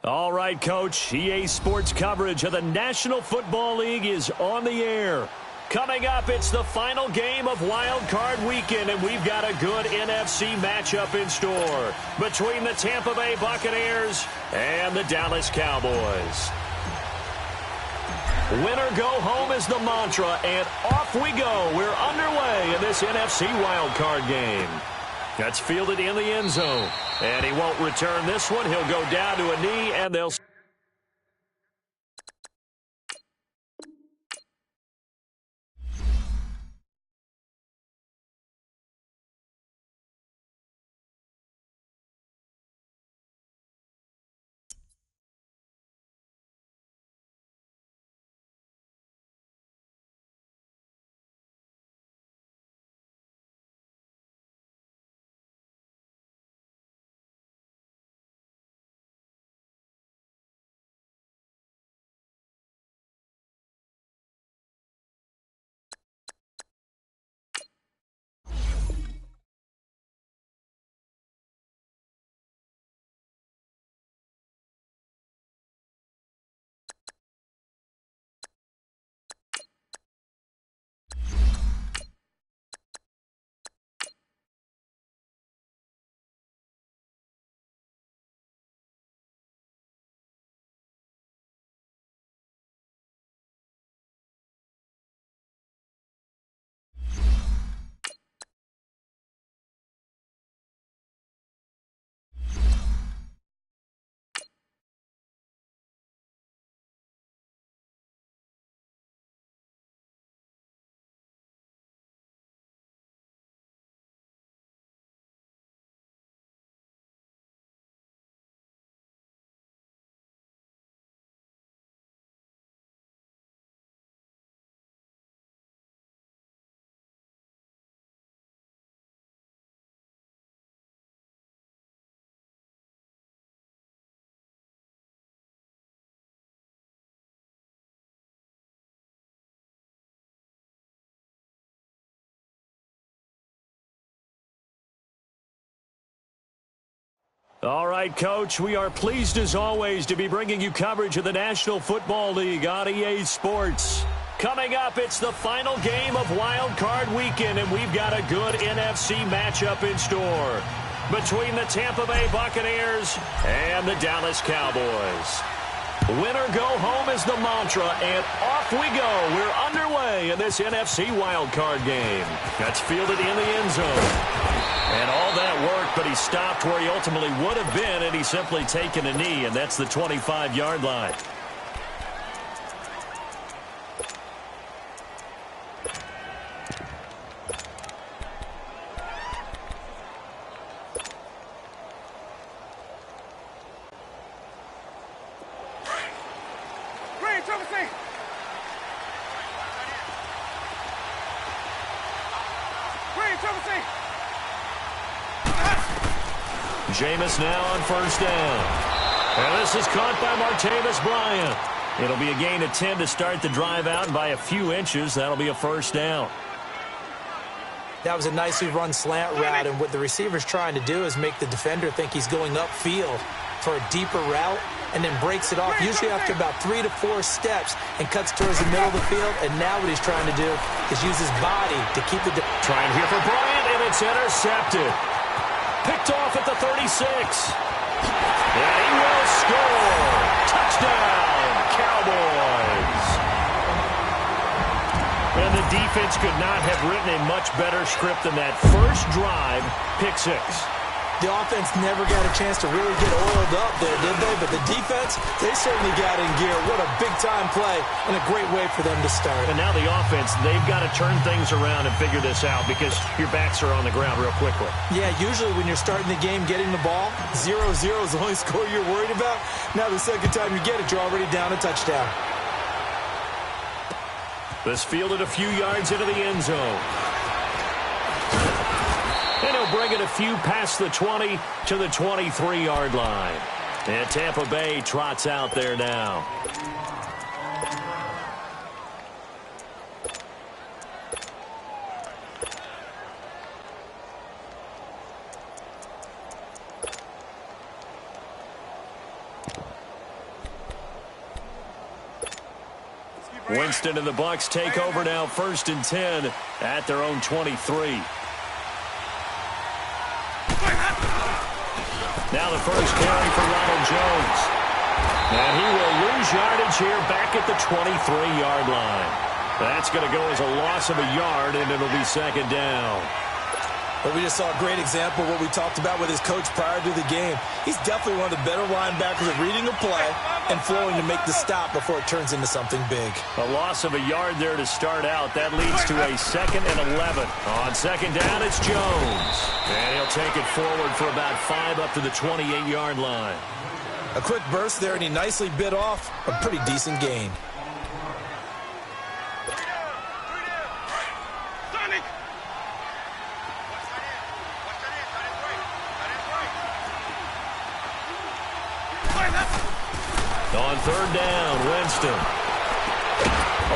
All right, Coach. EA Sports coverage of the National Football League is on the air. Coming up, it's the final game of Wild Card Weekend, and we've got a good NFC matchup in store between the Tampa Bay Buccaneers and the Dallas Cowboys. Winner go home is the mantra, and off we go. We're underway in this NFC Wild Card game. That's fielded in the end zone, and he won't return this one. He'll go down to a knee, and they'll... All right, Coach, we are pleased as always to be bringing you coverage of the National Football League on EA Sports. Coming up, it's the final game of Wild Card Weekend, and we've got a good NFC matchup in store between the Tampa Bay Buccaneers and the Dallas Cowboys. Winner go home is the mantra, and off we go. We're underway in this NFC Wild Card game. That's fielded in the end zone. And all that worked, but he stopped where he ultimately would have been, and he's simply taken a knee, and that's the 25-yard line. Jameis now on first down. And this is caught by Martavis Bryant. It'll be a gain of 10 to start the drive out, and by a few inches, that'll be a first down. That was a nicely run slant route, and what the receiver's trying to do is make the defender think he's going upfield for a deeper route, and then breaks it off, usually after about 3 to 4 steps, and cuts towards the middle of the field. And now what he's trying to do is use his body to keep the... Trying here for Bryant, and it's intercepted. Picked off at the 36. And he will score. Touchdown, Cowboys. And the defense could not have written a much better script than that first drive, pick 6. The offense never got a chance to really get oiled up there, did they? But the defense, they certainly got in gear. What a big-time play and a great way for them to start. And now the offense, they've got to turn things around and figure this out because your backs are on the ground real quickly. Yeah, usually when you're starting the game, getting the ball, 0-0 is the only score you're worried about. Now the second time you get it, you're already down a touchdown. This fielded a few yards into the end zone. And he'll bring it a few past the 20 to the 23-yard line. And Tampa Bay trots out there now. Winston and the Bucs take over now, 1st and 10 at their own 23. Now the first carry for Ronald Jones. And he will lose yardage here back at the 23-yard line. That's going to go as a loss of a yard, and it'll be 2nd down. But we just saw a great example of what we talked about with his coach prior to the game. He's definitely one of the better linebackers at reading a play and flowing to make the stop before it turns into something big. A loss of a yard there to start out. That leads to a 2nd and 11. On 2nd down, it's Jones. And he'll take it forward for about 5 up to the 28-yard line. A quick burst there, and he nicely bit off a pretty decent gain. On 3rd down, Winston.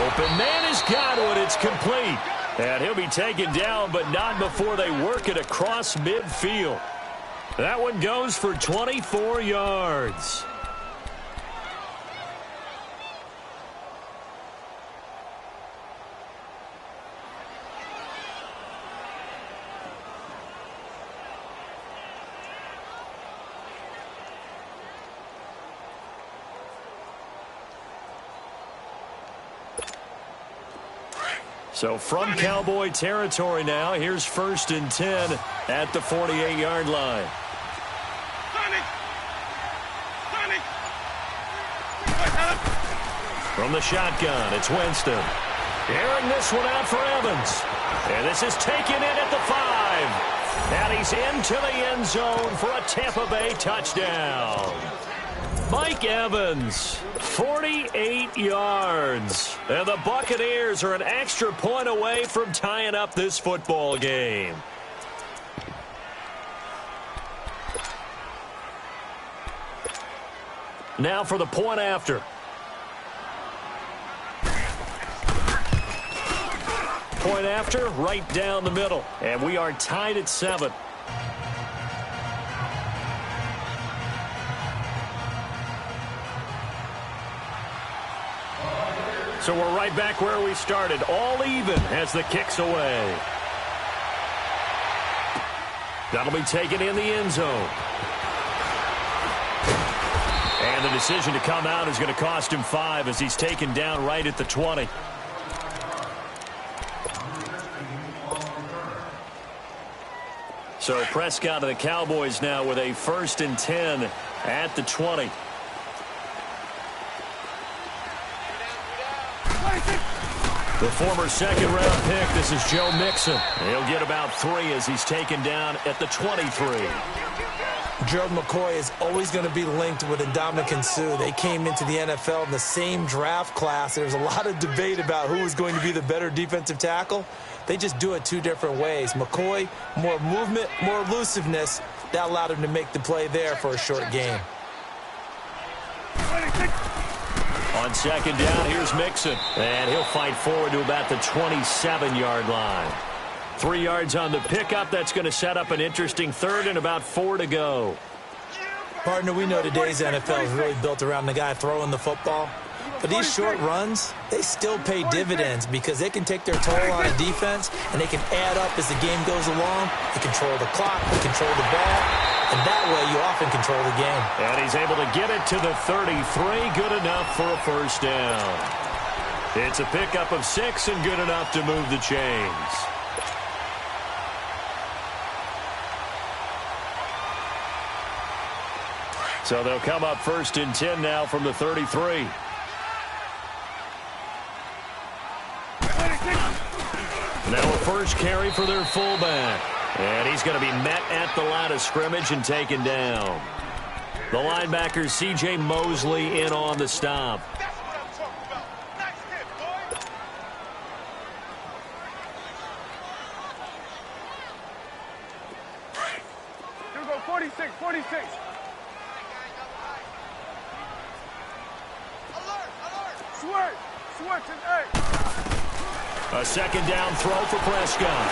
Open man has got it. It's complete. And he'll be taken down, but not before they work it across midfield. That one goes for 24 yards. So from Cowboy territory now, here's 1st and 10 at the 48-yard line. From the shotgun, it's Winston. Airing this one out for Evans. And this is taken in at the 5. And he's into the end zone for a Tampa Bay touchdown. Mike Evans, 48 yards. And the Buccaneers are an extra point away from tying up this football game. Now for the point after. Point after, right down the middle. And we are tied at 7. So we're right back where we started, all even as the kick's away. That'll be taken in the end zone. And the decision to come out is going to cost him 5 as he's taken down right at the 20. So Prescott and the Cowboys now with a 1st and 10 at the 20. The former 2nd-round pick, this is Joe Mixon. He'll get about 3 as he's taken down at the 23. Gerald McCoy is always going to be linked with Ndamukong Suh. They came into the NFL in the same draft class. There's a lot of debate about who was going to be the better defensive tackle. They just do it 2 different ways. McCoy, more movement, more elusiveness. That allowed him to make the play there for a short gain. On 2nd down, here's Mixon. And he'll fight forward to about the 27-yard line. 3 yards on the pickup. That's going to set up an interesting 3rd and about 4 to go. Partner, we know today's NFL is really built around the guy throwing the football. But these short runs, they still pay dividends because they can take their toll on a defense and they can add up as the game goes along. They control the clock, they control the ball, and that way you often control the game. And he's able to get it to the 33, good enough for a 1st down. It's a pickup of 6 and good enough to move the chains. So they'll come up 1st and 10 now from the 33. Now a first carry for their fullback. And he's going to be met at the line of scrimmage and taken down. The linebacker, C.J. Mosley, in on the stop. Here we go, 46, 46. Alert! Switch and 8. A 2nd down throw for Prescott.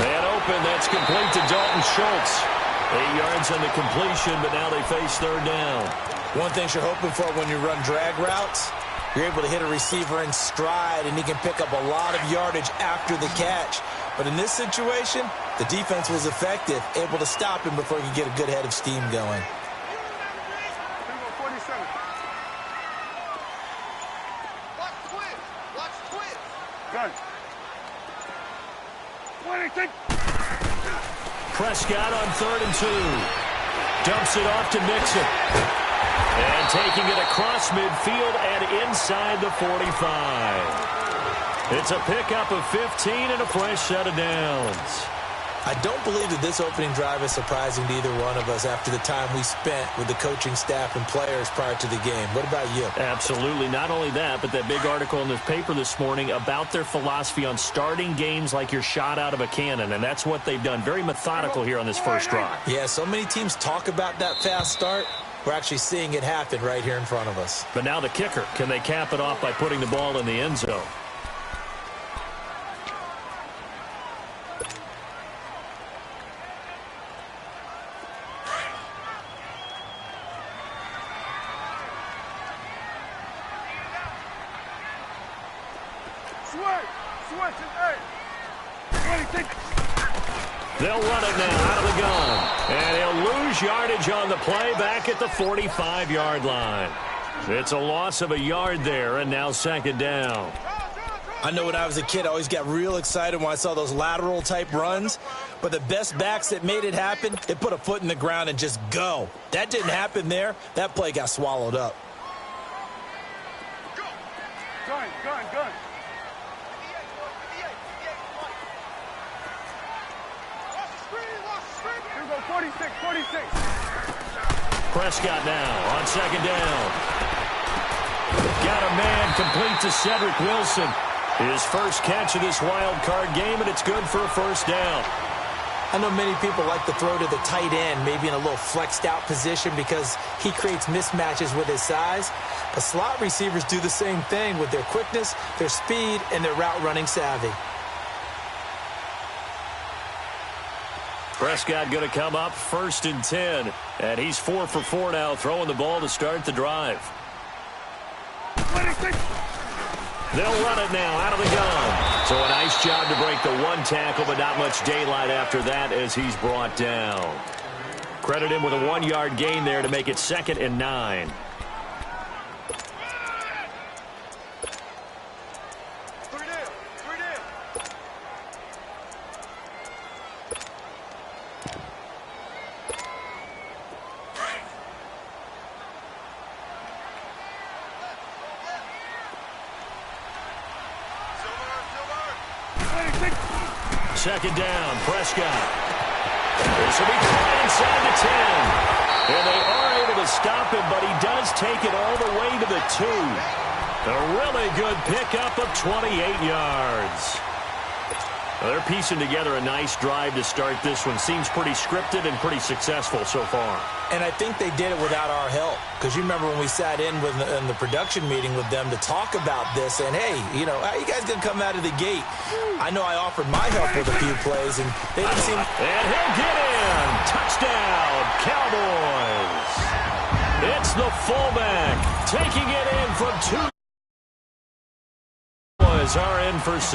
And open, that's complete to Dalton Schultz. 8 yards on the completion, but now they face 3rd down. One thing you're hoping for when you run drag routes, You're able to hit a receiver in stride, and he can pick up a lot of yardage after the catch. But in this situation, the defense was effective, able to stop him before he could get a good head of steam going. 47. Watch twist. Gun. 26. Prescott on 3rd and 2. Dumps it off to Mixon. And taking it across midfield and inside the 45. It's a pickup of 15 and a fresh set of downs. I don't believe that this opening drive is surprising to either one of us after the time we spent with the coaching staff and players prior to the game. What about you? Absolutely. Not only that, but that big article in the paper this morning about their philosophy on starting games like you're shot out of a cannon, and that's what they've done. Very methodical here on this first drive. Yeah, so many teams talk about that fast start. We're actually seeing it happen right here in front of us. But now the kicker. Can they cap it off by putting the ball in the end zone? Switch and 26. They'll run it now out of the gun. And he'll lose yardage on the play back at the 45-yard line. It's a loss of a yard there, and now 2nd down. I know when I was a kid, I always got real excited when I saw those lateral-type runs. But the best backs that made it happen, they put a foot in the ground and just go. That didn't happen there. That play got swallowed up. Gun. Here we go, 46. Prescott now on 2nd down. Got a man complete to Cedric Wilson. His first catch of this wild card game, and it's good for a 1st down. I know many people like to throw to the tight end, maybe in a little flexed out position because he creates mismatches with his size. But slot receivers do the same thing with their quickness, their speed, and their route running savvy. Prescott going to come up 1st and 10. And he's 4 for 4 now, throwing the ball to start the drive. 26. They'll run it now out of the gun. So a nice job to break the 1 tackle, but not much daylight after that as he's brought down. Credit him with a 1-yard gain there to make it 2nd and 9. Second down, Prescott. This will be caught inside the 10. And they are able to stop him, but he does take it all the way to the 2. A really good pickup of 28 yards. Well, they're piecing together a nice drive to start this one. Seems pretty scripted and pretty successful so far. And I think they did it without our help. Because you remember when we sat in the production meeting with them to talk about this. And, hey, you know, how you guys going to come out of the gate? I know I offered my help with a few plays, and they didn't seem... And he'll get in. Touchdown, Cowboys. It's the fullback taking it in from 2. Cowboys are in for 6.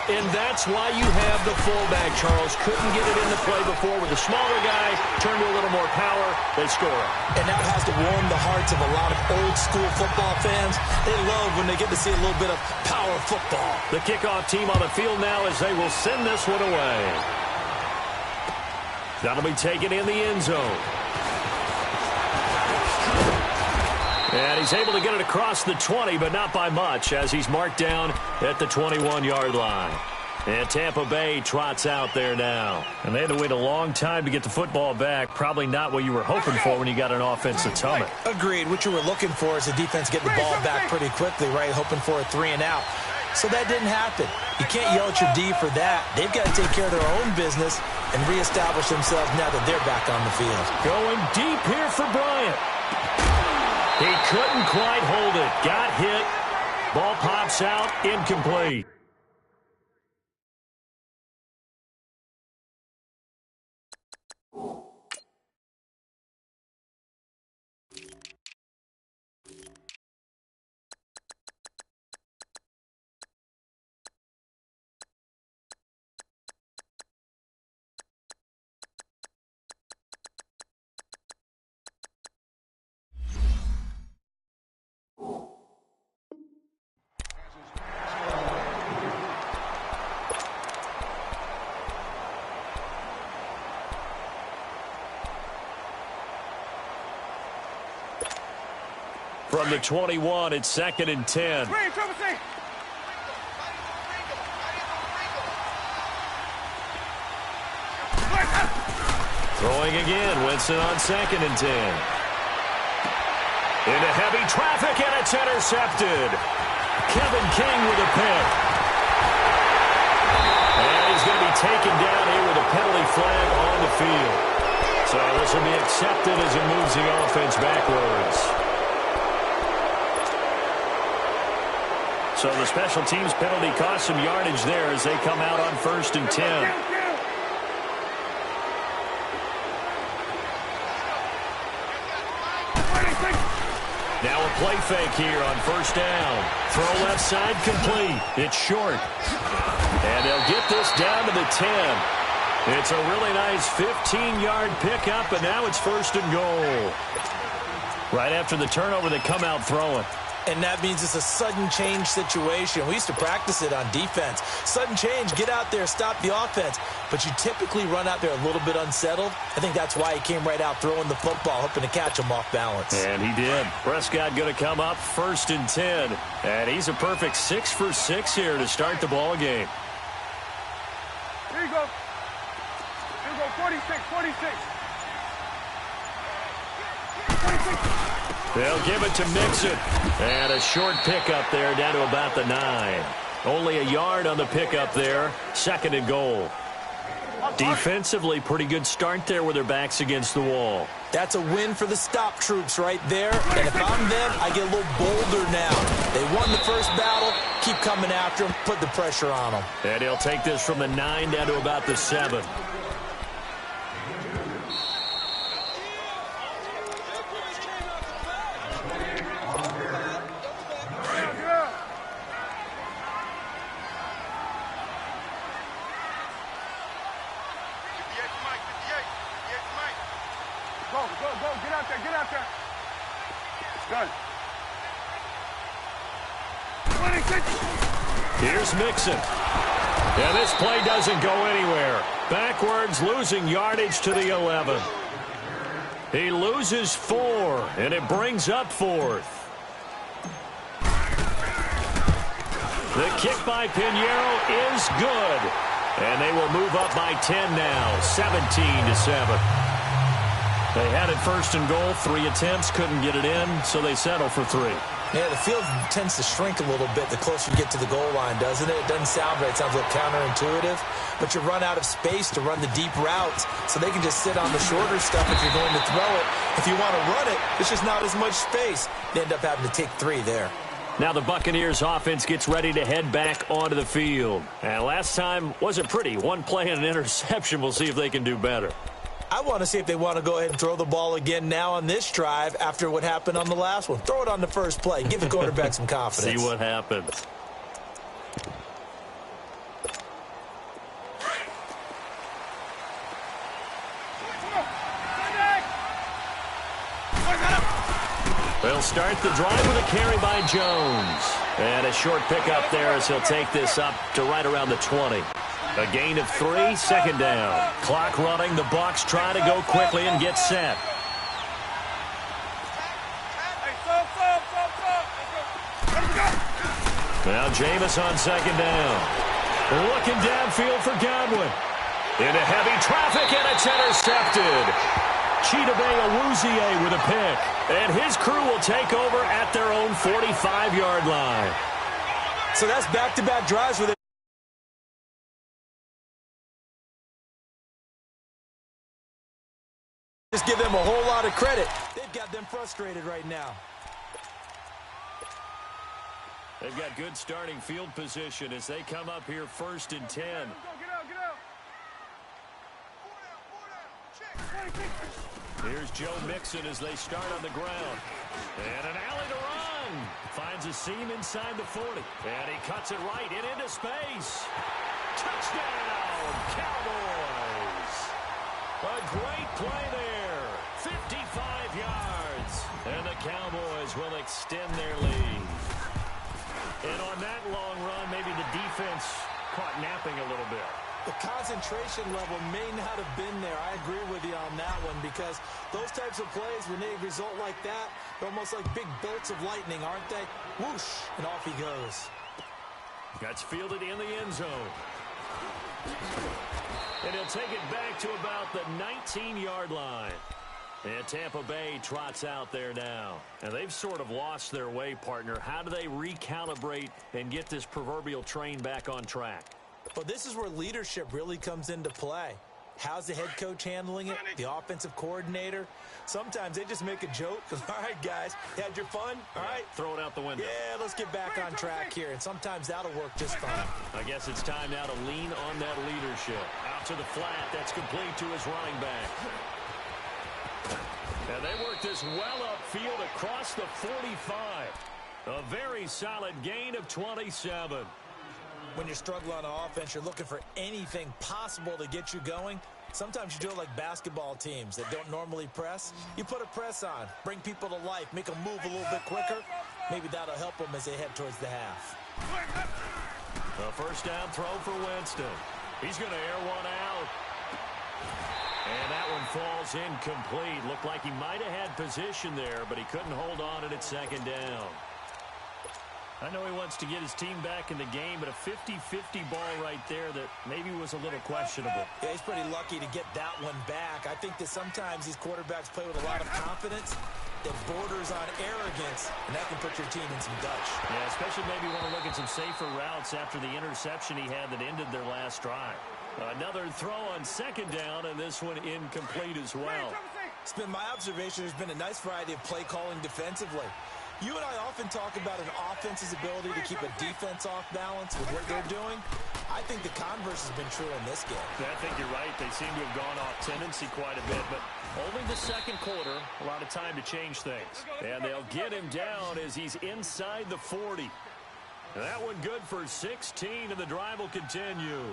And that's why you have the fullback, Charles. Couldn't get it into play before with the smaller guy. Turned to a little more power. They score. And that has to warm the hearts of a lot of old-school football fans. They love when they get to see a little bit of power football. The kickoff team on the field now as they will send this one away. That'll be taken in the end zone. And he's able to get it across the 20, but not by much, as he's marked down at the 21-yard line. And Tampa Bay trots out there now. And they had to wait a long time to get the football back. Probably not what you were hoping for when you got an offense that's humming. Agreed. What you were looking for is the defense getting the ball back pretty quickly, right? Hoping for a 3 and out. So that didn't happen. You can't yell at your D for that. They've got to take care of their own business and reestablish themselves now that they're back on the field. Going deep here for Bryant. He couldn't quite hold it. Got hit. Ball pops out. Incomplete. from the 21. It's 2nd and 10. Green, triple C. Throwing again. Winston on 2nd and 10. Into heavy traffic, and it's intercepted. Kevin King with a pick. And he's going to be taken down here with a penalty flag on the field. So this will be accepted as it moves the offense backwards. So the special teams penalty cost some yardage there as they come out on 1st and 10. Now a play fake here on 1st down. Throw left side complete. It's short. And they'll get this down to the 10. It's a really nice 15-yard pickup, and now it's 1st and goal. Right after the turnover, they come out throwing. And that means it's a sudden change situation. We used to practice it on defense. Sudden change, get out there, stop the offense. But you typically run out there a little bit unsettled. I think that's why he came right out throwing the football, hoping to catch him off balance. And he did. Prescott going to come up 1st and 10. And he's a perfect 6 for 6 here to start the ball game. Here you go. Here you go, 46, 46. 46. They'll give it to Mixon. And a short pickup there down to about the 9. Only a yard on the pickup there. 2nd and goal. Defensively, pretty good start there with their backs against the wall. That's a win for the stop troops right there. And if I'm them, I get a little bolder now. They won the first battle. Keep coming after them. Put the pressure on them. And he'll take this from the 9 down to about the 7. Go, get out there. Done. 26. Here's Mixon. And this play doesn't go anywhere. Backwards, losing yardage to the 11. He loses 4, and it brings up 4th. The kick by Pinheiro is good. And they will move up by 10 now, 17-7. They had it 1st and goal, 3 attempts, couldn't get it in, so they settle for 3. Yeah, the field tends to shrink a little bit the closer you get to the goal line, doesn't it? It doesn't sound right. It sounds a little counterintuitive. But you run out of space to run the deep routes, so they can just sit on the shorter stuff if you're going to throw it. If you want to run it, there's just not as much space. They end up having to take 3 there. Now the Buccaneers offense gets ready to head back onto the field. And last time wasn't pretty. 1 play and an interception. We'll see if they can do better. I want to see if they want to go ahead and throw the ball again now on this drive after what happened on the last one. Throw it on the first play. Give the quarterback some confidence. See what happens. They'll start the drive with a carry by Jones. And a short pickup there as he'll take this up to right around the 20. A gain of 3, 2nd down. Clock running. The Bucs try to go quickly and get set. Now Jameis on 2nd down. Looking downfield for Godwin. Into heavy traffic, and it's intercepted. Chidobe Awuzie with a pick. And his crew will take over at their own 45-yard line. So that's back-to-back drives with it. Just give them a whole lot of credit. They've got them frustrated right now. They've got good starting field position as they come up here 1st and 10. Get out. Here's Joe Mixon as they start on the ground. And an alley to run. Finds a seam inside the 40. And he cuts it right into space. Touchdown, Cowboys. A great play there. 55 yards. And the Cowboys will extend their lead. And on that long run, maybe the defense caught napping a little bit. The concentration level may not have been there. I agree with you on that one because those types of plays, when they result like that, they're almost like big bolts of lightning, aren't they? Whoosh, and off he goes. That's fielded in the end zone. And he'll take it back to about the 19-yard line. And Tampa Bay trots out there now. And they've sort of lost their way, partner. How do they recalibrate and get this proverbial train back on track? Well, this is where leadership really comes into play. How's the head coach handling it? The offensive coordinator? Sometimes they just make a joke. All right, guys, you had your fun? All right. Throw it out the window. Yeah, let's get back on track here. And sometimes that'll work just fine. I guess it's time now to lean on that leadership. Out to the flat. That's complete to his running back. And they work this well upfield across the 45. A very solid gain of 27. When you're struggling on offense, you're looking for anything possible to get you going. Sometimes you do it like basketball teams that don't normally press. You put a press on, bring people to life, make them move a little bit quicker. Maybe that'll help them as they head towards the half. A first down throw for Winston. He's going to air one out. And that one falls incomplete. Looked like he might have had position there, but he couldn't hold on at second down. I know he wants to get his team back in the game, but a 50-50 ball right there that maybe was a little questionable. Yeah, he's pretty lucky to get that one back. I think that sometimes these quarterbacks play with a lot of confidence that borders on arrogance, and that can put your team in some dutch. Yeah, especially maybe want to look at some safer routes after the interception he had that ended their last drive. Another throw on second down, and this one incomplete as well. It's been my observation there's been a nice variety of play calling defensively. You and I often talk about an offense's ability to keep a defense off balance with what they're doing. I think the converse has been true in this game. I think you're right. They seem to have gone off tendency quite a bit, but only the second quarter, a lot of time to change things. And they'll get him down as he's inside the 40. That one good for 16, and the drive will continue.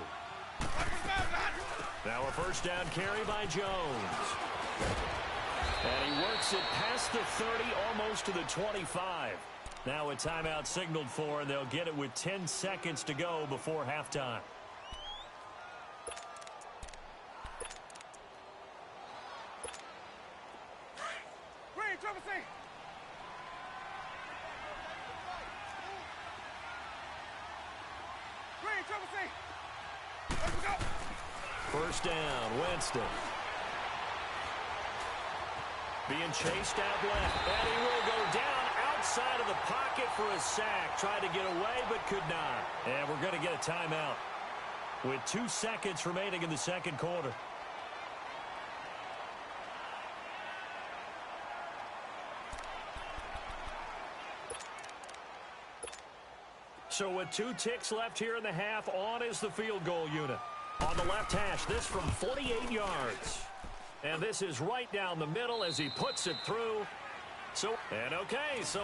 Now a first down carry by Jones. And he works it past the 30, almost to the 25. Now a timeout signaled for, and they'll get it with 10 seconds to go before halftime. Green, Trevor C. Green, Trevor C. Let's go. First down, Winston. Being chased out left, and he will go down outside of the pocket for a sack. Tried to get away, but could not. And we're going to get a timeout with 2 seconds remaining in the second quarter. So with 2 ticks left here in the half, on is the field goal unit. On the left hash, this from 48 yards. And this is right down the middle as he puts it through. So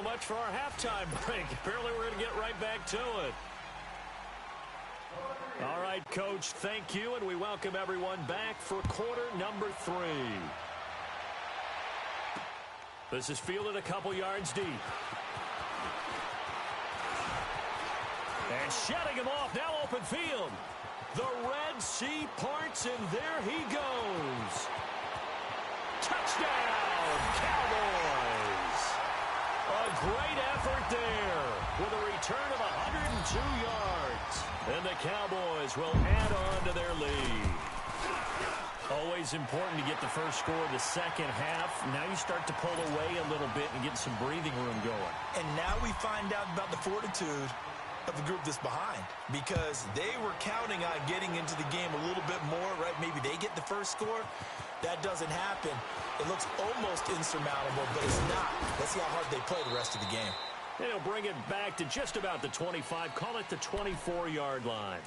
much for our halftime break. Apparently we're going to get right back to it. All right, Coach, thank you, and we welcome everyone back for quarter number 3. This is fielded a couple yards deep. And shutting him off, now open field. The Red Sea parts, and there he goes. Touchdown, Cowboys! A great effort there with a return of 102 yards. And the Cowboys will add on to their lead. Always important to get the first score of the second half. Now you start to pull away a little bit and get some breathing room going. And now we find out about the fortitude of the group that's behind, because they were counting on getting into the game a little bit more, right? Maybe they get the first score. That doesn't happen. It looks almost insurmountable, but it's not. Let's see how hard they play the rest of the game. They'll bring it back to just about the 25, call it the 24-yard line.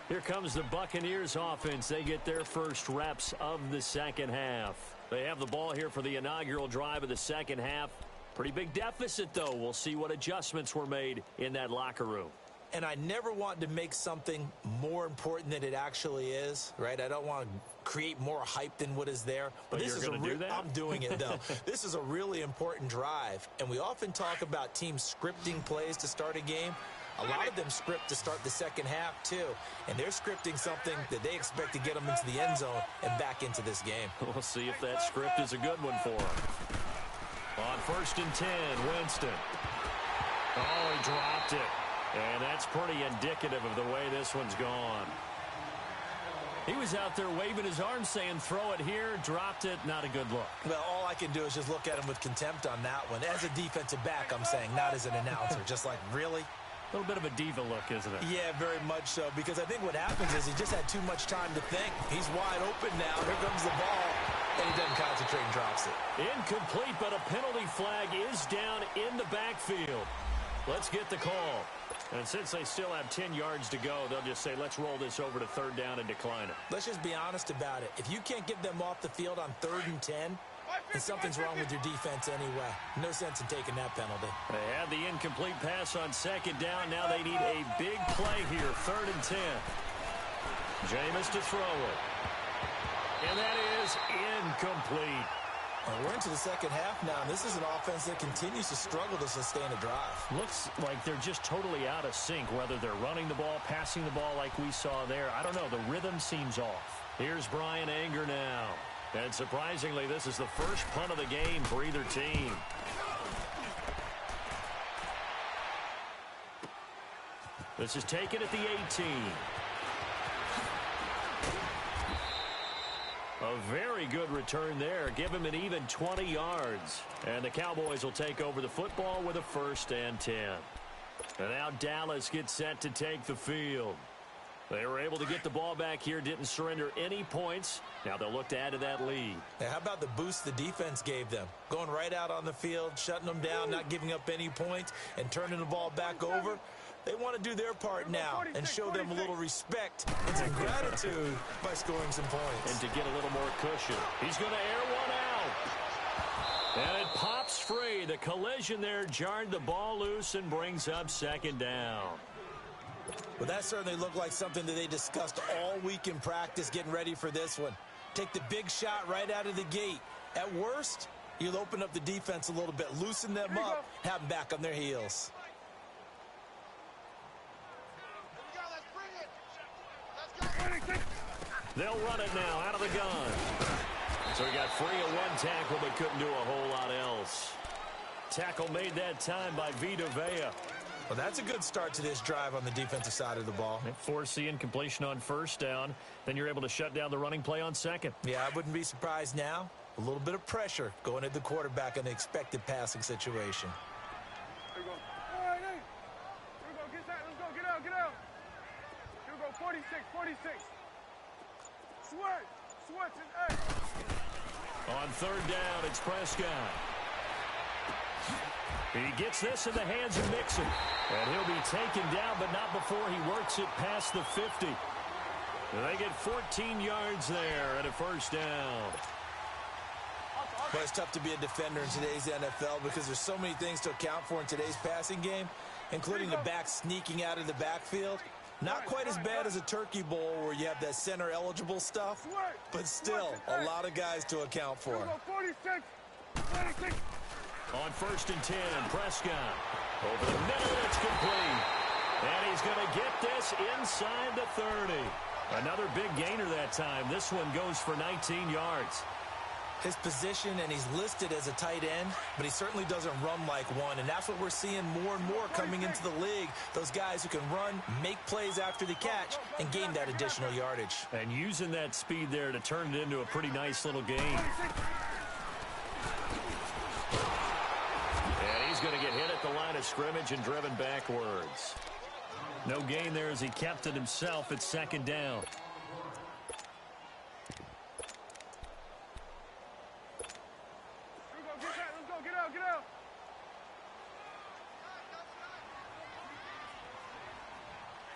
Here comes the Buccaneers offense. They get their first reps of the second half. They have the ball here for the inaugural drive of the second half. Pretty big deficit, though. We'll see what adjustments were made in that locker room. And I never want to make something more important than it actually is, right? I don't want to create more hype than what is there. But this is do that? I'm doing it, though. This is a really important drive. And we often talk about teams scripting plays to start a game. A lot of them script to start the second half, too. And they're scripting something that they expect to get them into the end zone and back into this game. We'll see if that script is a good one for them. On 1st and 10, Winston. Oh, he dropped it. And that's pretty indicative of the way this one's gone. He was out there waving his arms saying, throw it here, dropped it, not a good look. Well, all I can do is just look at him with contempt on that one. As a defensive back, I'm saying, not as an announcer. Just like, really? A little bit of a diva look, isn't it? Yeah, very much so, because I think what happens is he just had too much time to think. He's wide open now. Here comes the ball, and he doesn't concentrate and drops it. Incomplete, but a penalty flag is down in the backfield. Let's get the call. And since they still have 10 yards to go, they'll just say, let's roll this over to 3rd down and decline it. Let's just be honest about it. If you can't get them off the field on 3rd and 10, then something's wrong with your defense anyway. No sense in taking that penalty. They had the incomplete pass on 2nd down. Now they need a big play here, 3rd and 10. Jameis to throw it. And that is incomplete. Well, we're into the second half now, and this is an offense that continues to struggle to sustain a drive. Looks like they're just totally out of sync, whether they're running the ball, passing the ball like we saw there. I don't know. The rhythm seems off. Here's Brian Anger now. And surprisingly, this is the first punt of the game for either team. This is taken at the 18. A very good return there. Give him an even 20 yards. And the Cowboys will take over the football with a 1st and 10. And now Dallas gets set to take the field. They were able to get the ball back here, didn't surrender any points. Now they'll look to add to that lead. Now, how about the boost the defense gave them? Going right out on the field, shutting them down, not giving up any points, and turning the ball back over. They want to do their part now and show them a little respect and some gratitude by scoring some points. And to get a little more cushion. He's going to air one out. And it pops free. The collision there jarred the ball loose and brings up 2nd down. Well, that certainly looked like something that they discussed all week in practice getting ready for this one. Take the big shot right out of the gate. At worst, you'll open up the defense a little bit, loosen them up, have them back on their heels. They'll run it now out of the gun. So he got free of one tackle but couldn't do a whole lot else. Tackle made that time by Vita Vea. Well, that's a good start to this drive on the defensive side of the ball. They force the incompletion on 1st down. Then you're able to shut down the running play on 2nd. Yeah, I wouldn't be surprised now. A little bit of pressure going at the quarterback in the expected passing situation. Here we go. All right, hey. Here we go. Get that. Let's go. Get out. Get out. Here we go. 46. 46. Switch. Switch and A. On 3rd down, it's Prescott. He gets this in the hands of Mixon. And he'll be taken down, but not before he works it past the 50. They get 14 yards there and a 1st down. Well, it's tough to be a defender in today's NFL because there's so many things to account for in today's passing game, including the back sneaking out of the backfield. Not quite as bad as a turkey bowl where you have that center-eligible stuff, but still a lot of guys to account for. 46. 46. On 1st and 10, Prescott. Over the middle, it's complete. And he's going to get this inside the 30. Another big gainer that time. This one goes for 19 yards. His position, and he's listed as a tight end, but he certainly doesn't run like one, and that's what we're seeing more and more coming into the league. Those guys who can run, make plays after the catch, and gain that additional yardage. And using that speed there to turn it into a pretty nice little game. And he's going to get hit at the line of scrimmage and driven backwards. No gain there as he kept it himself at 2nd down. Get out.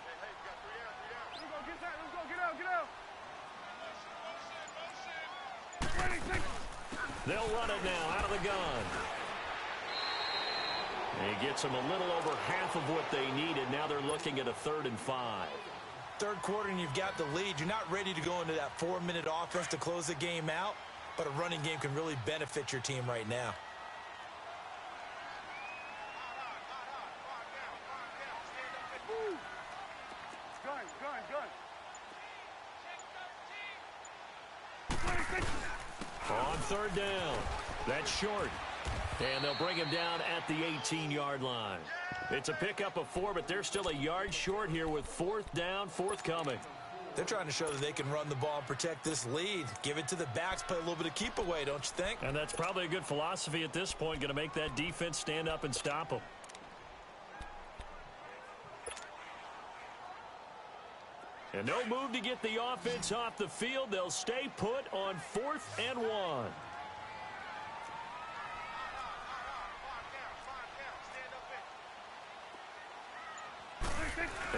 Hey, you got 3 down. Let's go. Get out. 26. They'll run it now out of the gun. And he gets them a little over half of what they needed. Now they're looking at a 3rd and 5. Third quarter and you've got the lead. You're not ready to go into that 4-minute offense to close the game out, but a running game can really benefit your team right now. On third down. That's short. And they'll bring him down at the 18-yard line. It's a pickup of 4, but they're still a yard short here with fourth down, forthcoming. They're trying to show that they can run the ball and protect this lead. Give it to the backs, play a little bit of keep away, don't you think? And that's probably a good philosophy at this point, going to make that defense stand up and stop them. And no move to get the offense off the field. They'll stay put on 4th and 1.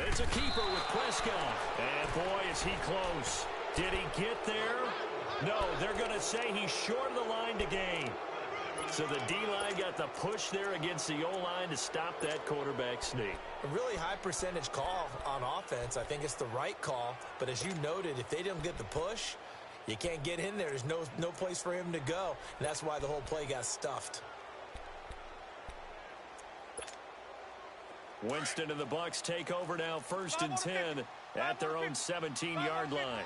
It's a keeper with Prescott. And boy, is he close. Did he get there? No, they're going to say he's short of the line to gain. So the D-line got the push there against the O-line to stop that quarterback sneak. A really high percentage call on offense. I think it's the right call. But as you noted, if they didn't get the push, you can't get in there. There's no place for him to go. And that's why the whole play got stuffed. Winston and the Bucs take over now, 1st and 10 at their own 17-yard line.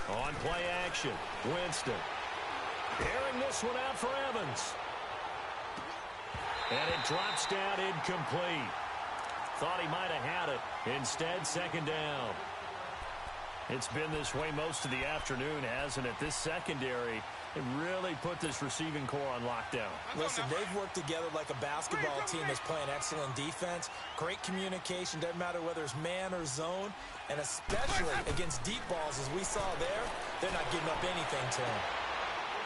On play action, Winston. Airing this one out for Evans. And it drops down incomplete. Thought he might have had it. Instead, 2nd down. It's been this way most of the afternoon, hasn't it? This secondary, it really put this receiving core on lockdown. Listen, they've worked together like a basketball team that's playing excellent defense. Great communication, doesn't matter whether it's man or zone. And especially against deep balls, as we saw there, they're not giving up anything to him.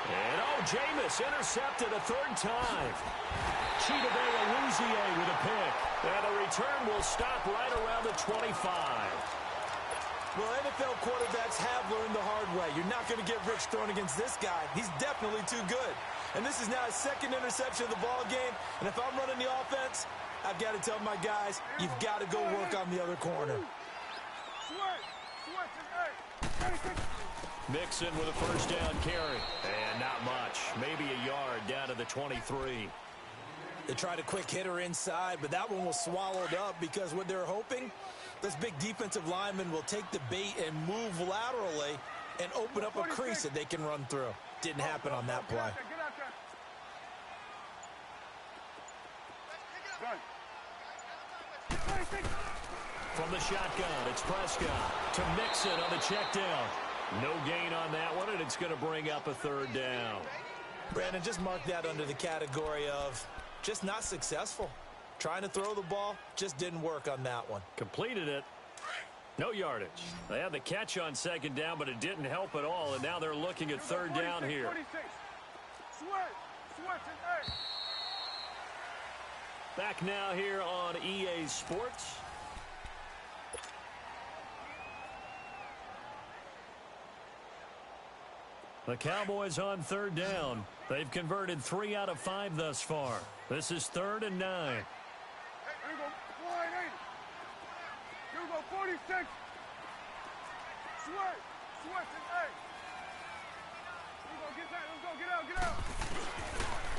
And Jameis intercepted a 3rd time. Chidobe Awuzie with a pick. And the return will stop right around the 25. Well, NFL quarterbacks have learned the hard way. You're not going to get rich thrown against this guy. He's definitely too good. And this is now his 2nd interception of the ball game. And if I'm running the offense, I've got to tell my guys, you've got to go work on the other corner. Mixon with a 1st down carry. And not much. Maybe a yard down to the 23. They tried a quick hitter inside, but that one was swallowed up because what they're hoping, this big defensive lineman will take the bait and move laterally and open up a crease that they can run through. Didn't happen on that play. From the shotgun, it's Prescott to Mixon on the check down. No gain on that one, and it's going to bring up a 3rd down. Brandon, just mark that under the category of just not successful. Trying to throw the ball, just didn't work on that one. Completed it. No yardage. They had the catch on 2nd down, but it didn't help at all, and now they're looking at 3rd down here. Back now here on EA Sports. The Cowboys on 3rd down. They've converted 3 out of 5 thus far. This is 3rd and 9. Here we go. 480. Here we go. 46. Switch and 8. Here we go. Get that. Let's go. Get out.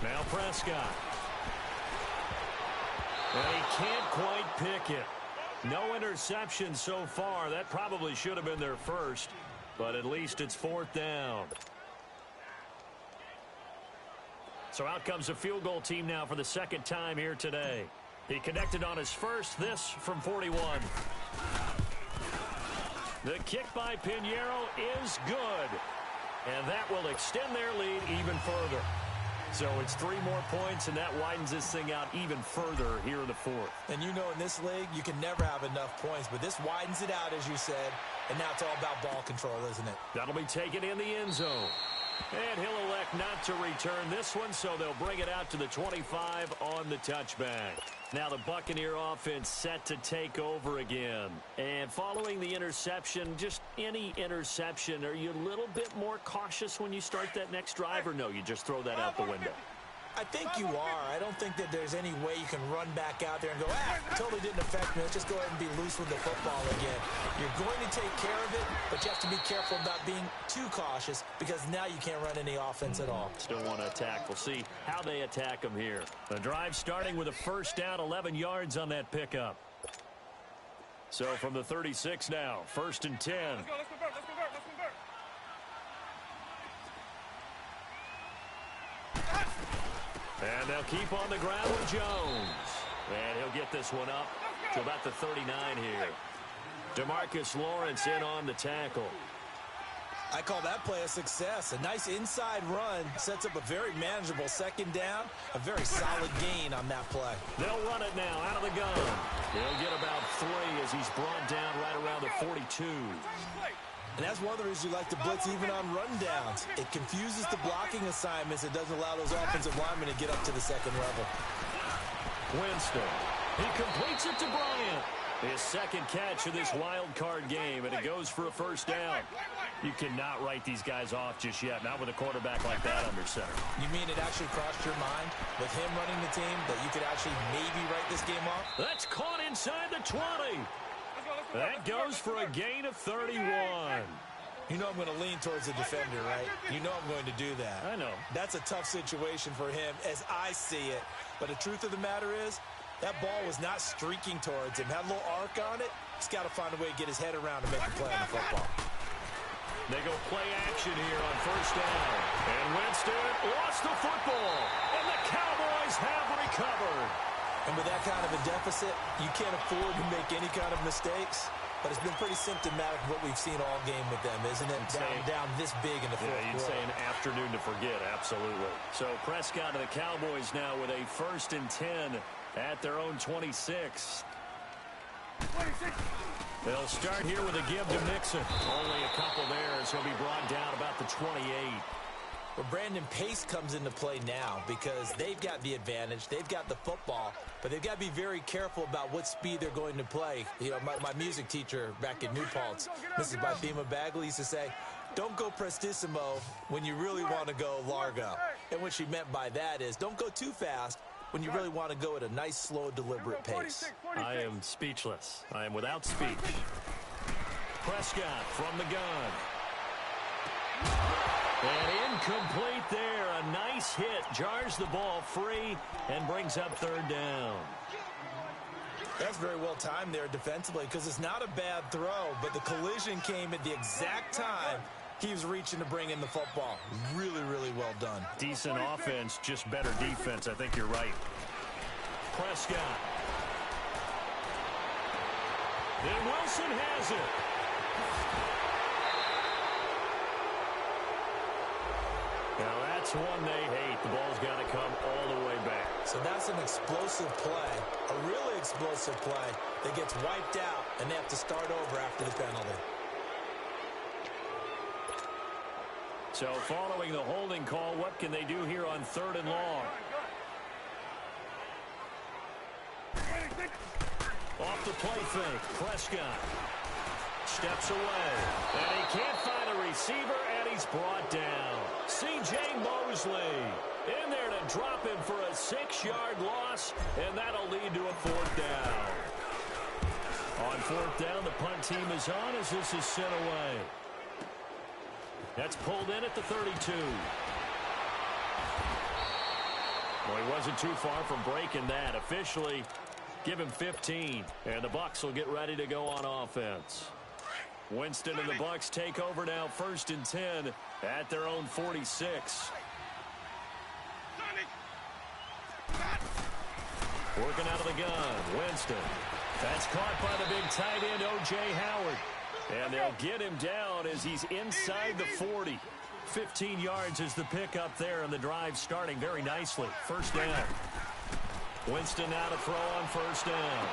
Now Prescott. And he can't quite pick it. No interception so far. That probably should have been their first, but at least it's 4th down. So out comes a field goal team now for the 2nd time here today. He connected on his first, this from 41. The kick by Pinheiro is good. And that will extend their lead even further. So it's 3 more points, and that widens this thing out even further here in the 4th. And you know in this league, you can never have enough points, but this widens it out, as you said, and now it's all about ball control, isn't it? That'll be taken in the end zone. And he'll elect not to return this one, so they'll bring it out to the 25 on the touchback. Now the Buccaneer offense set to take over again. And following the interception, just any interception, are you a little bit more cautious when you start that next drive, or no, you just throw that out the window? I think you are. I don't think that there's any way you can run back out there and go, totally didn't affect me. Let's just go ahead and be loose with the football again. You're going to take care of it, but you have to be careful about being too cautious because now you can't run any offense at all. Still want to attack. We'll see how they attack them here. The drive starting with a 1st down, 11 yards on that pickup. So from the 36 now, 1st and 10. Let's go. And they'll keep on the ground with Jones. And he'll get this one up to about the 39 here. DeMarcus Lawrence in on the tackle. I call that play a success. A nice inside run sets up a very manageable second down. A very solid gain on that play. They'll run it now out of the gun. He'll get about 3 as he's brought down right around the 42. And that's one of the reasons you like to blitz even on rundowns. It confuses the blocking assignments. It doesn't allow those offensive linemen to get up to the second level. Winston. He completes it to Bryant. His second catch of this wild card game, and it goes for a first down. You cannot write these guys off just yet, not with a quarterback like that under center. You mean it actually crossed your mind with him running the team that you could actually maybe write this game off? That's caught inside the 20. That goes for a gain of 31. You know I'm going to lean towards the defender, right? You know I'm going to do that. I know. That's a tough situation for him as I see it. But the truth of the matter is, that ball was not streaking towards him. Had a little arc on it. He's got to find a way to get his head around to make a play on the football. They go play action here on first down. And Winston lost the football. And the Cowboys have recovered. And with that kind of a deficit, you can't afford to make any kind of mistakes. But it's been pretty symptomatic of what we've seen all game with them, isn't it? Down this big in the fourth quarter. You'd say an afternoon to forget, absolutely. So Prescott to the Cowboys now with a 1st and 10 at their own 26. They'll start here with a give to Mixon. Only a couple there as he'll be brought down about the 28. Well, Brandon, pace comes into play now because they've got the advantage. They've got the football, but they've got to be very careful about what speed they're going to play. You know, my music teacher back in New Paltz, Mrs. Bythema Bagley, used to say, don't go prestissimo when you really want to go largo. And what she meant by that is don't go too fast when you really want to go at a nice, slow, deliberate pace. I am speechless. I am without speech. Prescott from the gun. And incomplete there. A nice hit. Jars the ball free and brings up 3rd down. That's very well timed there defensively because it's not a bad throw, but the collision came at the exact time he was reaching to bring in the football. Really, really well done. Decent offense, just better defense. I think you're right. Prescott. And Wilson has it. Now that's one they hate. The ball's got to come all the way back. So that's an explosive play, a really explosive play that gets wiped out, and they have to start over after the penalty. So following the holding call, what can they do here on 3rd and long? Off the play fake, Prescott steps away, and he can't find a receiver, and he's brought down. C.J. Mosley in there to drop him for a 6-yard loss, and that'll lead to a 4th down. On 4th down, the punt team is on as this is sent away. That's pulled in at the 32. Well, he wasn't too far from breaking that. Officially, give him 15, and the Bucs will get ready to go on offense. Winston and the Bucs take over now, 1st and 10 at their own 46. Working out of the gun, Winston. That's caught by the big tight end, O.J. Howard. And they'll get him down as he's inside the 40. 15 yards is the pickup there, and the drive starting very nicely. 1st down. Winston now to throw on 1st down.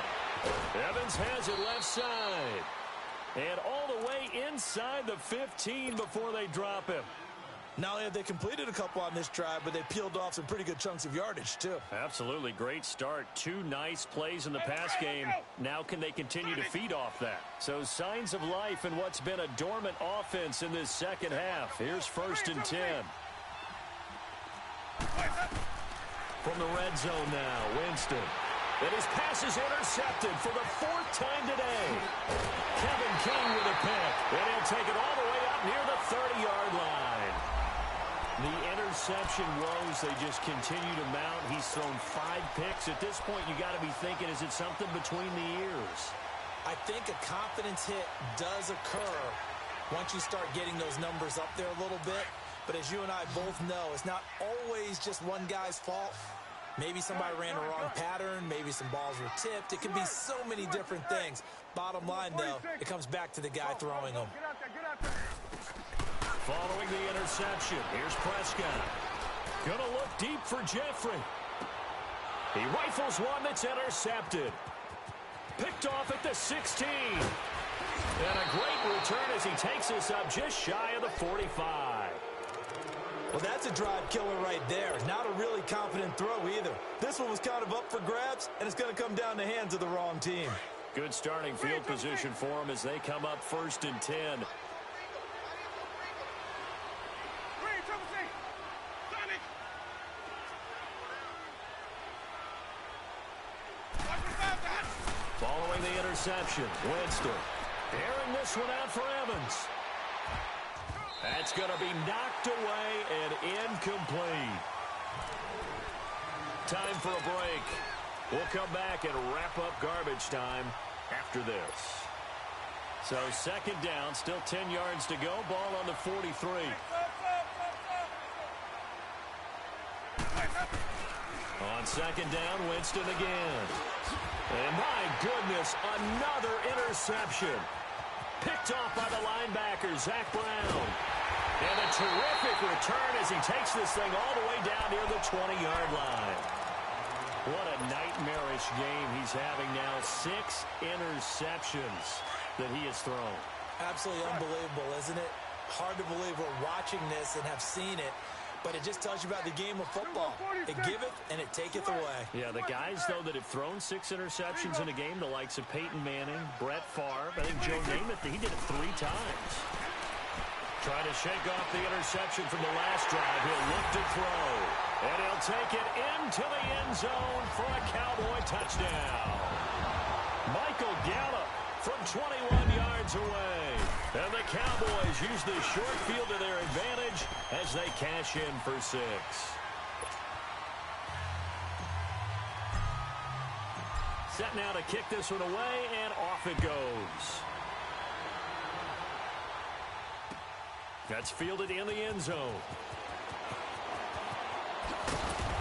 Evans has it left side. And all the way inside the 15 before they drop him. Not only have they completed a couple on this drive, but they peeled off some pretty good chunks of yardage, too. Absolutely. Great start. 2 nice plays in the pass game. Now can they continue to feed off that? So signs of life in what's been a dormant offense in this second half. Here's 1st and 10. From the red zone now, Winston. And his pass is intercepted for the 4th time today. Kevin King with a pick. And he'll take it all the way up near the 30-yard line. The interception woes, they just continue to mount. He's thrown 5 picks. At this point, you got to be thinking, is it something between the ears? I think a confidence hit does occur once you start getting those numbers up there a little bit. But as you and I both know, it's not always just one guy's fault. Maybe somebody ran a wrong pattern. Maybe some balls were tipped. It could be so many different things. Bottom line, though, it comes back to the guy throwing them. Following the interception, here's Prescott. Gonna look deep for Jeffrey. He rifles one that's intercepted. Picked off at the 16. And a great return as he takes us up just shy of the 45. Well, that's a drive killer right there. Not a really confident throw either. This one was kind of up for grabs, and it's going to come down the hands of the wrong team. Good starting field position for them as they come up 1st and 10. Following the interception, Winston airing this one out for Evans. That's going to be knocked away and incomplete. Time for a break. We'll come back and wrap up garbage time after this. So 2nd down, still 10 yards to go. Ball on the 43. On 2nd down, Winston again. And my goodness, another interception. Picked off by the linebacker, Zach Brown. And a terrific return as he takes this thing all the way down near the 20-yard line. What a nightmarish game he's having now. 6 interceptions that he has thrown. Absolutely unbelievable, isn't it? Hard to believe we're watching this and have seen it. But it just tells you about the game of football. It giveth and it taketh away. Yeah, the guys, though, that have thrown 6 interceptions in a game, the likes of Peyton Manning, Brett Favre, I think Joe Namath, he did it 3 times. Trying to shake off the interception from the last drive. He'll look to throw. And he'll take it into the end zone for a Cowboy touchdown. Michael Gallup from 21 yards away. And the Cowboys use the short field to their advantage as they cash in for 6. Set now to kick this one away, and off it goes. That's fielded in the end zone.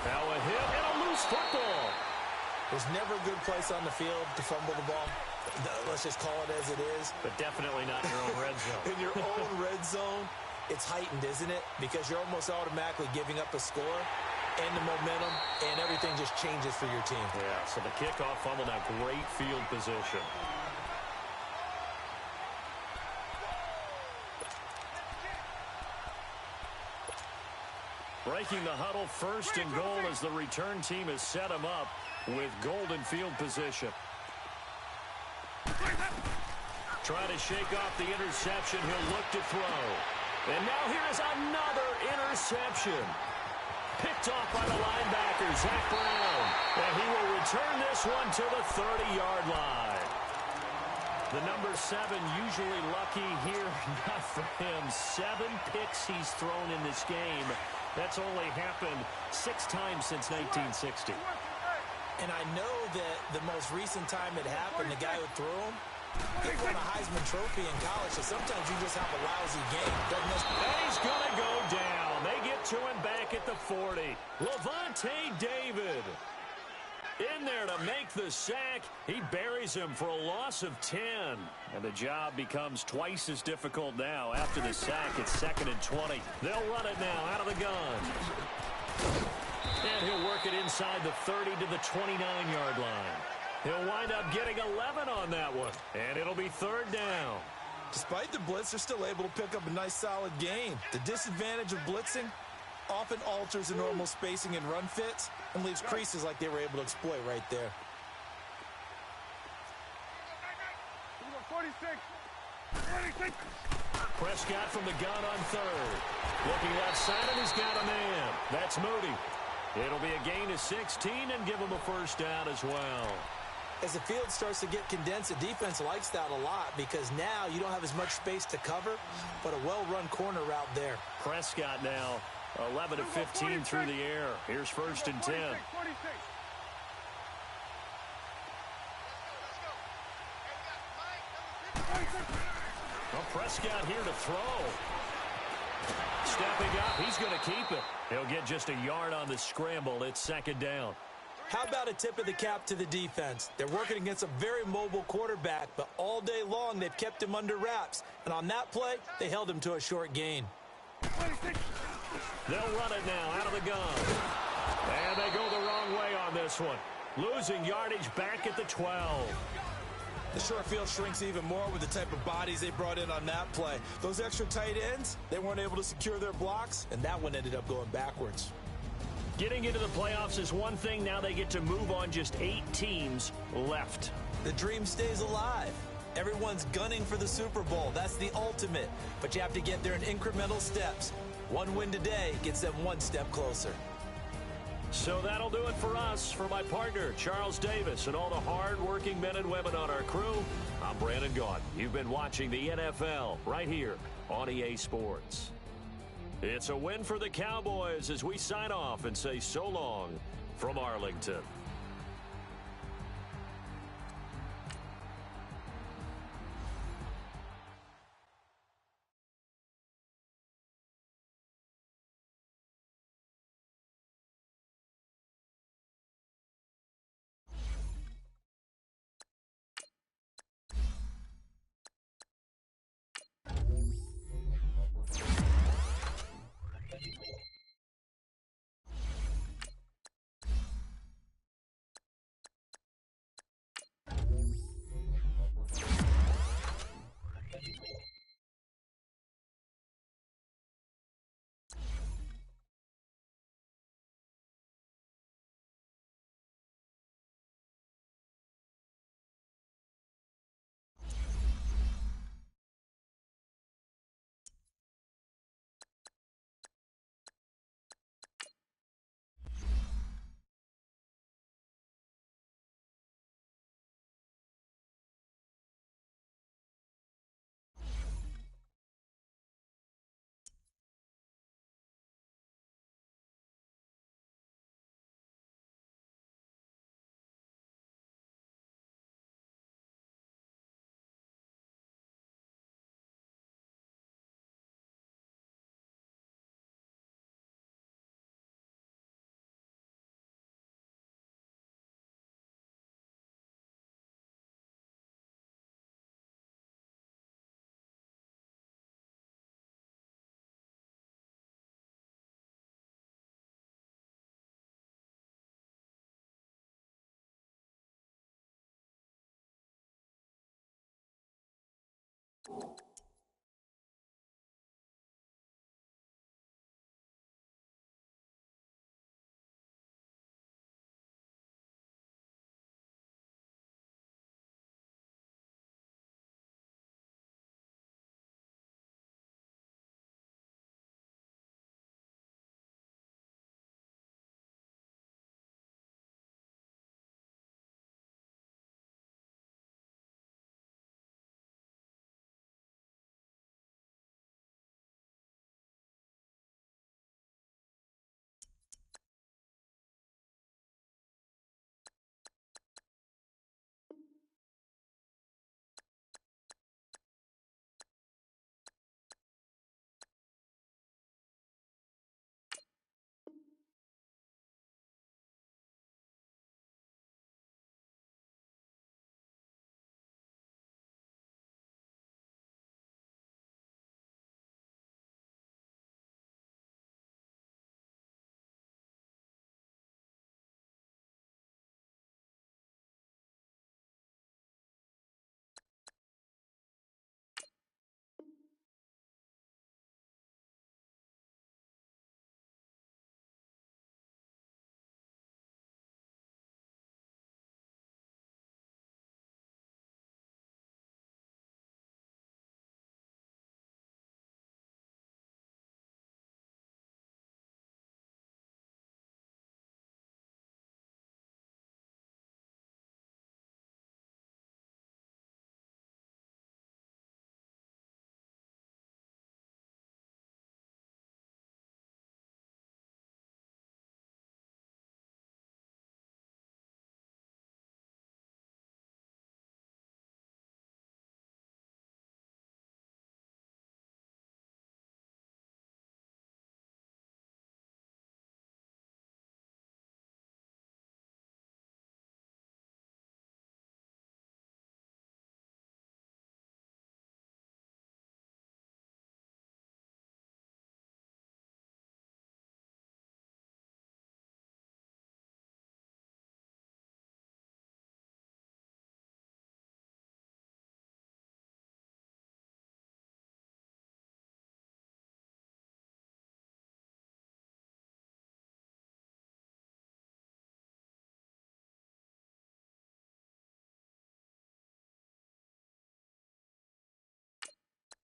Now a hit and a loose football. There's never a good place on the field to fumble the ball. Let's just call it as it is. But definitely not in your own red zone. In your own red zone, it's heightened, isn't it? Because you're almost automatically giving up a score and the momentum, and everything just changes for your team. Yeah, so the kickoff fumble, now great field position. Breaking the huddle, 1st and goal as the return team has set him up with golden field position. Trying to shake off the interception. He'll look to throw. And now here is another interception. Picked off by the linebacker, Zach Brown. And he will return this one to the 30-yard line. The number 7 usually lucky here. Not for him. 7 picks he's thrown in this game. That's only happened 6 times since 1960. And I know that the most recent time it happened, the guy who threw him, he won a Heisman Trophy in college, so sometimes you just have a lousy game. And he's going to go down. They get to him back at the 40. Levante David in there to make the sack. He buries him for a loss of 10. And the job becomes twice as difficult now. After the sack, it's 2nd and 20. They'll run it now out of the gun. And he'll work it inside the 30 to the 29-yard line. He'll wind up getting 11 on that one. And it'll be 3rd down. Despite the blitz, they're still able to pick up a nice, solid gain. The disadvantage of blitzing often alters the normal spacing and run fits and leaves creases like they were able to exploit right there. 46. Prescott from the gun on 3rd. Looking outside him, he's got a man. That's Moody. It'll be a gain of 16 and give him a 1st down as well. As the field starts to get condensed, the defense likes that a lot because now you don't have as much space to cover, but a well-run corner route there. Prescott now 11 of 15 through the air. Here's 1st and 10. Well, Prescott here to throw. Stepping up, he's going to keep it. He'll get just a yard on the scramble. It's second down. How about a tip of the cap to the defense? They're working against a very mobile quarterback, but all day long they've kept him under wraps. And on that play, they held him to a short gain. They'll run it now out of the gun. And they go the wrong way on this one. Losing yardage back at the 12. The short field shrinks even more with the type of bodies they brought in on that play. Those extra tight ends, they weren't able to secure their blocks, and that one ended up going backwards. Getting into the playoffs is one thing. Now they get to move on. Just 8 teams left. The dream stays alive. Everyone's gunning for the Super Bowl. That's the ultimate. But you have to get there in incremental steps. One win today gets them one step closer. So that'll do it for us. For my partner, Charles Davis, and all the hard-working men and women on our crew, I'm Brandon Gaudin. You've been watching the NFL right here on EA Sports. It's a win for the Cowboys as we sign off and say so long from Arlington.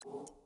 it.